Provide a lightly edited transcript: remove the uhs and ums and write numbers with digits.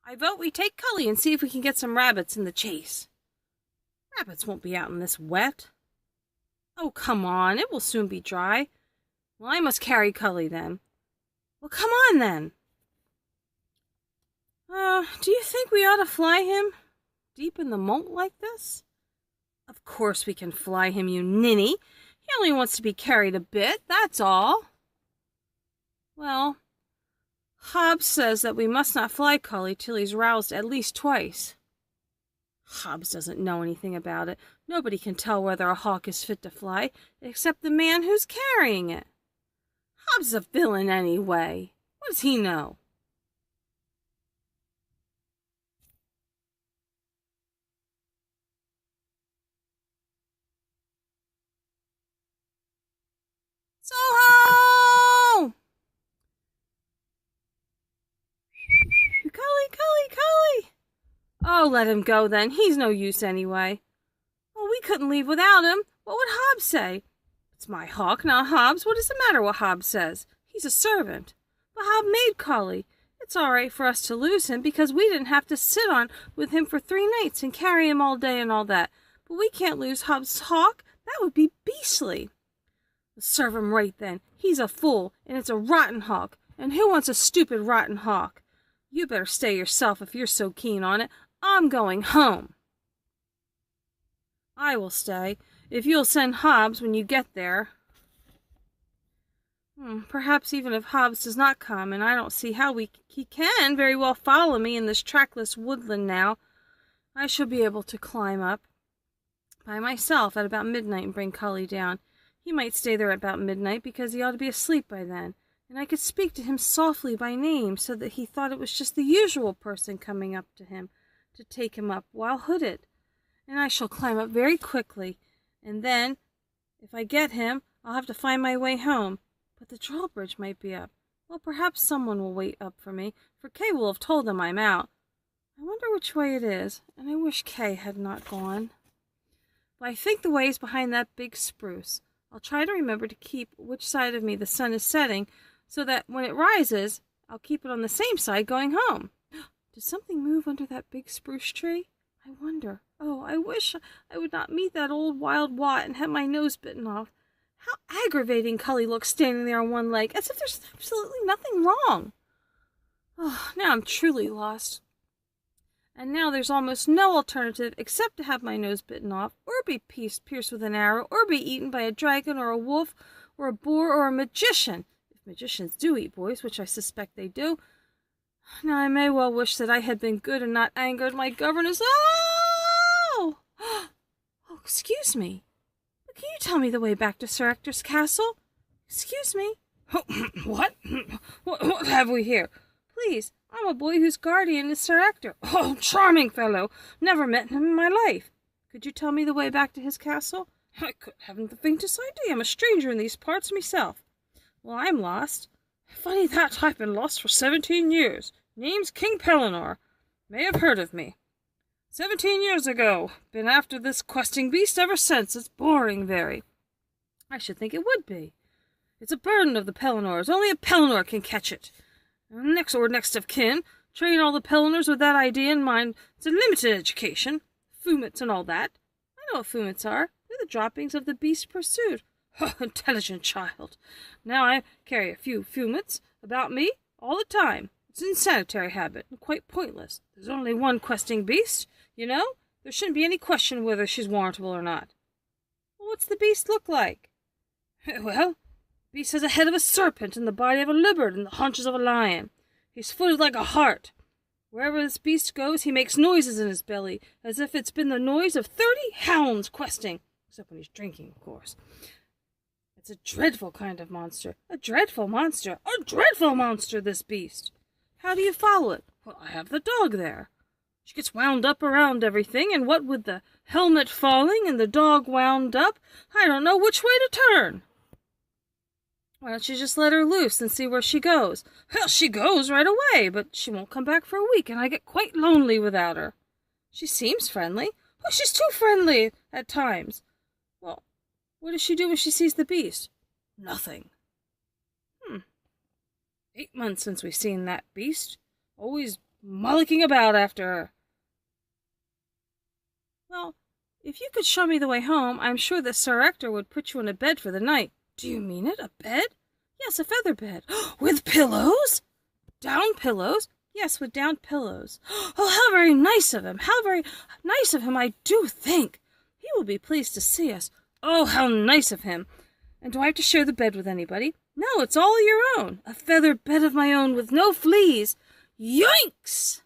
I vote we take Cully and see if we can get some rabbits in the chase. Rabbits won't be out in this wet. Oh, come on, it will soon be dry. Well, I must carry Cully then. Well, come on then. Do you think we ought to fly him deep in the moat like this? Of course we can fly him, you ninny. He only wants to be carried a bit, that's all. Well, Hobbs says that we must not fly Cully till he's roused at least twice. Hobbs doesn't know anything about it. Nobody can tell whether a hawk is fit to fly, except the man who's carrying it. Hobbs is a villain anyway. What does he know? So-ho! Cully! Oh, let him go then. He's no use anyway. Well, we couldn't leave without him. What would Hobbs say? It's my hawk, not Hobbs. What does it matter what Hobbs says? He's a servant. But Hobbs made Cully. It's all right for us to lose him because we didn't have to sit on with him for 3 nights and carry him all day and all that. But we can't lose Hobbs' hawk. That would be beastly. Serve him right then. He's a fool, and it's a rotten hawk. And who wants a stupid rotten hawk? You better stay yourself if you're so keen on it. I'm going home. I will stay, if you'll send Hobbs when you get there. Perhaps even if Hobbs does not come, and I don't see how he can very well follow me in this trackless woodland now, I shall be able to climb up by myself at about midnight and bring Cully down. He might stay there about midnight because he ought to be asleep by then, and I could speak to him softly by name so that he thought it was just the usual person coming up to him to take him up while hooded. And I shall climb up very quickly, and then, if I get him, I'll have to find my way home. But the drawbridge might be up. Well, perhaps someone will wait up for me, for Kay will have told them I'm out. I wonder which way it is, and I wish Kay had not gone. But I think the way is behind that big spruce. I'll try to remember to keep which side of me the sun is setting, so that when it rises, I'll keep it on the same side going home. Did something move under that big spruce tree? I wonder. Oh, I wish I would not meet that old wild Wat and have my nose bitten off. How aggravating Cully looks standing there on one leg, as if there's absolutely nothing wrong. Oh, now I'm truly lost. And now there's almost no alternative except to have my nose bitten off, or be pierced with an arrow, or be eaten by a dragon, or a wolf, or a boar, or a magician. If magicians do eat boys, which I suspect they do. Now I may well wish that I had been good and not angered my governess. Oh! Oh, excuse me. But can you tell me the way back to Sir Ector's castle? Excuse me. What? What have we here? Please, I'm a boy whose guardian is Sir Ector. Oh, charming fellow! Never met him in my life. Could you tell me the way back to his castle? I haven't the faintest idea. I'm a stranger in these parts myself. Well, I'm lost. Funny that, I've been lost for 17 years. Name's King Pellinore. May have heard of me. 17 years ago. Been after this questing beast ever since. It's boring very. I should think it would be. It's a burden of the Pellinores. Only a Pellinore can catch it. Next of kin. Train all the Pellinores with that idea in mind. It's a limited education. Fumets and all that. I know what fumets are. They're the droppings of the beast pursued. Oh, intelligent child. Now I carry a few fumets about me all the time. It's an insanitary habit, and quite pointless. There's only one questing beast, you know. There shouldn't be any question whether she's warrantable or not. Well, what's the beast look like? Well, the beast has a head of a serpent, and the body of a leopard, and the haunches of a lion. He's footed like a hart. Wherever this beast goes, he makes noises in his belly, as if it's been the noise of 30 hounds questing, except when he's drinking, of course. It's a dreadful kind of monster. A dreadful monster. A dreadful monster, this beast. How do you follow it? Well, I have the dog there. She gets wound up around everything, and what with the helmet falling and the dog wound up, I don't know which way to turn. Why don't you just let her loose and see where she goes? Well, she goes right away, but she won't come back for a week, and I get quite lonely without her. She seems friendly. Oh, she's too friendly at times. Well, what does she do when she sees the beast? Nothing. 8 months since we've seen that beast. Always mullicking about after her. Well, if you could show me the way home, I'm sure that Sir Ector would put you in a bed for the night. Do you mean it? A bed? Yes, a feather bed. With pillows? Down pillows? Yes, with down pillows. Oh, how very nice of him! How very nice of him, I do think. He will be pleased to see us. Oh, how nice of him! And do I have to share the bed with anybody? No, it's all your own. A feather bed of my own with no fleas. Yoinks!